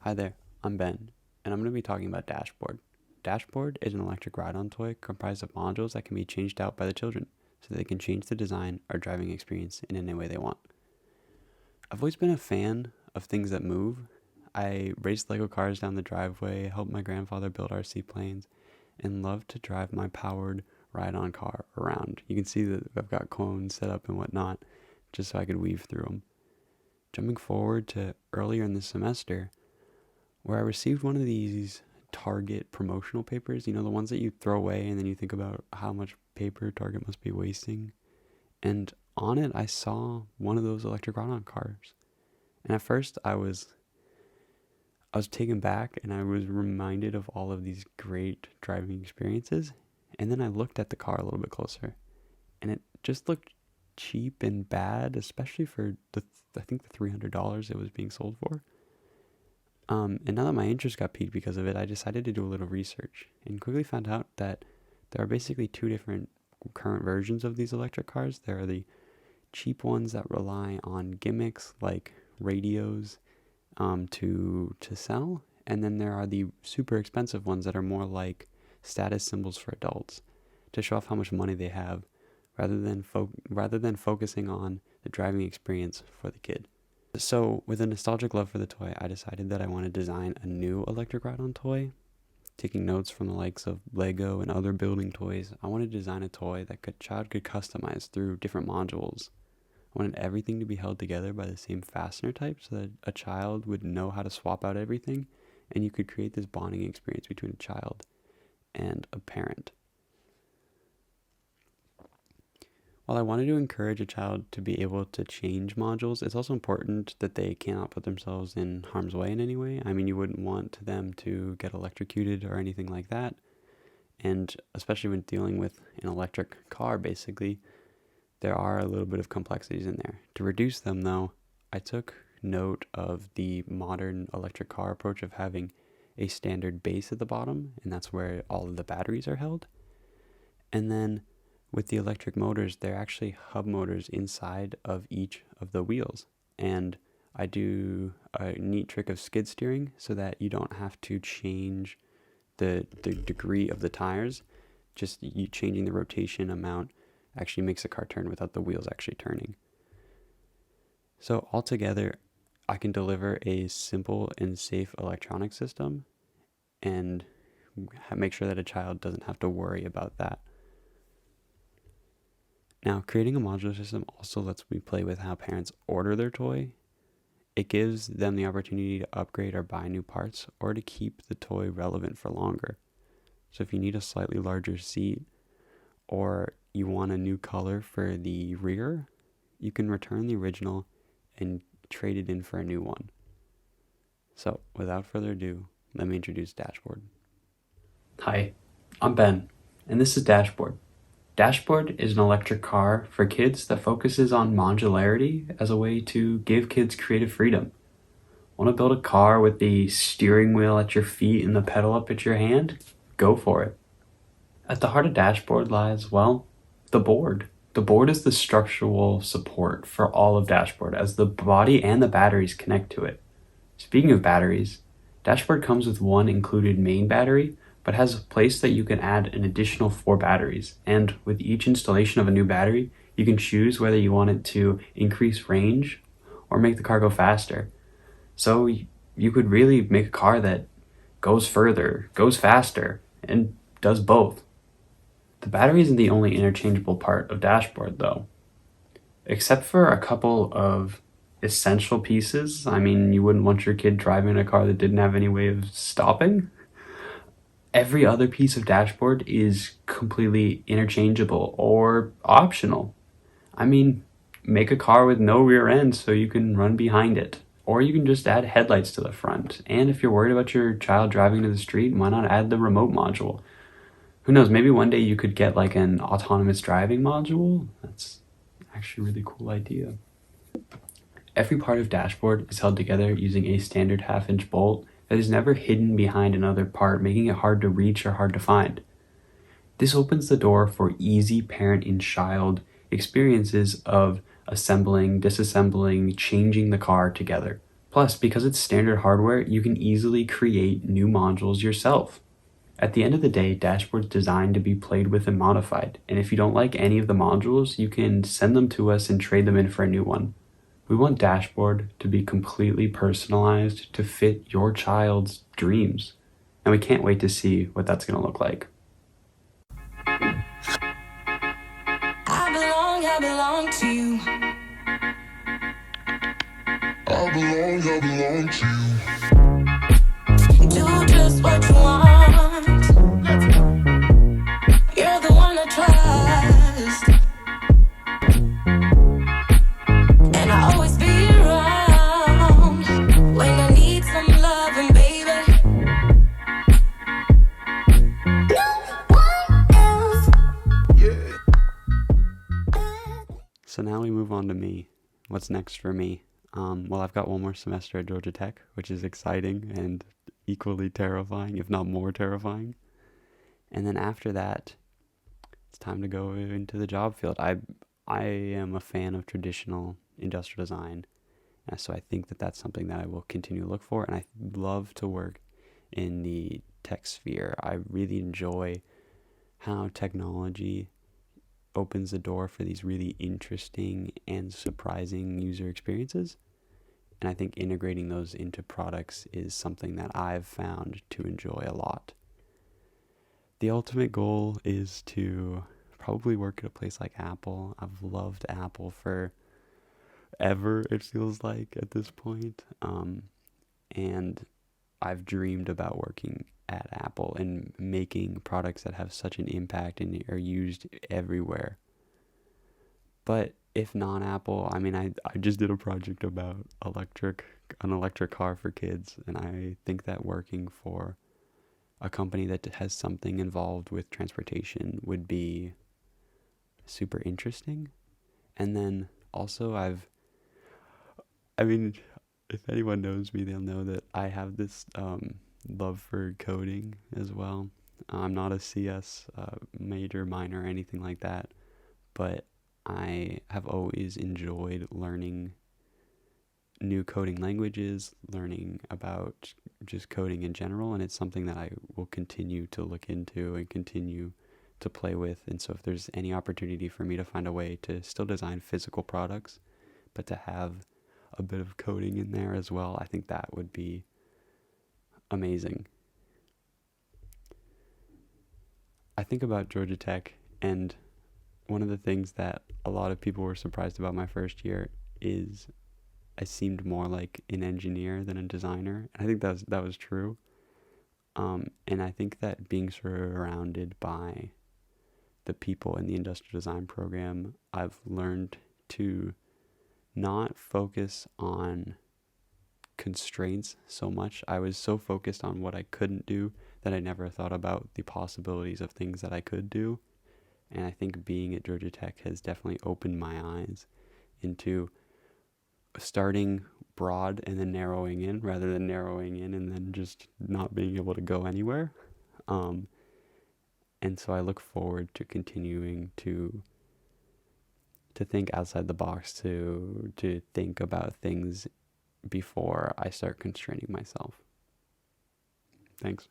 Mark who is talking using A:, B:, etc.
A: Hi there, I'm Ben, and I'm going to be talking about DashBoard. DashBoard is an electric ride-on toy comprised of modules that can be changed out by the children, so that they can change the design or driving experience in any way they want. I've always been a fan of things that move. I raced Lego cars down the driveway, helped my grandfather build RC planes, and love to drive my powered ride-on car around. You can see that I've got cones set up and whatnot, just so I could weave through them. Jumping forward to earlier in the semester, where I received one of these Target promotional papers, the ones that you throw away and then you think about how much paper Target must be wasting. And on it, I saw one of those electric ride-on cars. And at first, I was taken back and I was reminded of all of these great driving experiences. And then I looked at the car a little bit closer, and it just looked cheap and bad, especially for I think the $300 it was being sold for. And now that my interest got piqued because of it, I decided to do a little research and quickly found out that there are basically two different current versions of these electric cars. There are the cheap ones that rely on gimmicks like radios to sell, and then there are the super expensive ones that are more like status symbols for adults to show off how much money they have, rather than focusing on the driving experience for the kid. So, with a nostalgic love for the toy, I decided that I want to design a new electric ride-on toy. Taking notes from the likes of Lego and other building toys, I wanted to design a toy that a child could customize through different modules. I wanted everything to be held together by the same fastener type so that a child would know how to swap out everything, and you could create this bonding experience between a child and a parent. While I wanted to encourage a child to be able to change modules, it's also important that they cannot put themselves in harm's way in any way. I mean, you wouldn't want them to get electrocuted or anything like that. And especially when dealing with an electric car, basically, there are a little bit of complexities in there. To reduce them, though, I took note of the modern electric car approach of having a standard base at the bottom, and that's where all of the batteries are held. And then with the electric motors, they're actually hub motors inside of each of the wheels. And I do a neat trick of skid steering so that you don't have to change the degree of the tires. Just you changing the rotation amount actually makes the car turn without the wheels actually turning. So altogether, I can deliver a simple and safe electronic system and make sure that a child doesn't have to worry about that. Now, creating a modular system also lets me play with how parents order their toy. It gives them the opportunity to upgrade or buy new parts or to keep the toy relevant for longer. So if you need a slightly larger seat or you want a new color for the rear, you can return the original and trade it in for a new one. So without further ado, let me introduce DashBoard. Hi, I'm Ben, and this is DashBoard. DashBoard is an electric car for kids that focuses on modularity as a way to give kids creative freedom. Want to build a car with the steering wheel at your feet and the pedal up at your hand? Go for it. At the heart of DashBoard lies, well, the board. The board is the structural support for all of DashBoard as the body and the batteries connect to it. Speaking of batteries, DashBoard comes with one included main battery, but has a place that you can add an additional 4 batteries. And with each installation of a new battery, you can choose whether you want it to increase range or make the car go faster. So you could really make a car that goes further, goes faster, and does both. The battery isn't the only interchangeable part of DashBoard, though. Except for a couple of essential pieces, I mean, you wouldn't want your kid driving a car that didn't have any way of stopping. Every other piece of DashBoard is completely interchangeable or optional. I mean, make a car with no rear end so you can run behind it. Or you can just add headlights to the front. And if you're worried about your child driving to the street, why not add the remote module? Who knows, maybe one day you could get like an autonomous driving module? That's actually a really cool idea. Every part of DashBoard is held together using a standard 1/2-inch bolt that is never hidden behind another part, making it hard to reach or hard to find. This opens the door for easy parent and child experiences of assembling, disassembling, changing the car together. Plus, because it's standard hardware, you can easily create new modules yourself. At the end of the day, DashBoard's designed to be played with and modified, and if you don't like any of the modules, you can send them to us and trade them in for a new one. We want DashBoard to be completely personalized to fit your child's dreams, and we can't wait to see what that's going to look like.
B: I belong to you. I belong to you. Do just what you want. You're the one I trust. And I always be around when I need some loving, baby. No one else. Yeah.
A: So now we move on to me. What's next for me? Well, I've got one more semester at Georgia Tech, which is exciting and equally terrifying, if not more terrifying. And then after that, it's time to go into the job field. I am a fan of traditional industrial design, so I think that that's something that I will continue to look for, and I love to work in the tech sphere. I really enjoy how technology opens the door for these really interesting and surprising user experiences. And I think integrating those into products is something that I've found to enjoy a lot. The ultimate goal is to probably work at a place like Apple. I've loved Apple for ever, it feels like, at this point. And I've dreamed about working at Apple and making products that have such an impact and are used everywhere. But if not Apple, I mean, I just did a project about an electric car for kids, and I think that working for a company that has something involved with transportation would be super interesting. And then also if anyone knows me, they'll know that I have this love for coding as well. I'm not a CS major, minor, or anything like that, but I have always enjoyed learning new coding languages, learning about just coding in general, and it's something that I will continue to look into and continue to play with. And so if there's any opportunity for me to find a way to still design physical products, but to have a bit of coding in there as well, I think that would be amazing. I think about Georgia Tech, and one of the things that a lot of people were surprised about my first year is I seemed more like an engineer than a designer. And I think that was true. And I think that being surrounded by the people in the industrial design program, I've learned to not focus on constraints so much. I was so focused on what I couldn't do that I never thought about the possibilities of things that I could do. And I think being at Georgia Tech has definitely opened my eyes into starting broad and then narrowing in, rather than narrowing in and then just not being able to go anywhere. And so I look forward to continuing to think outside the box, to think about things before I start constraining myself. Thanks.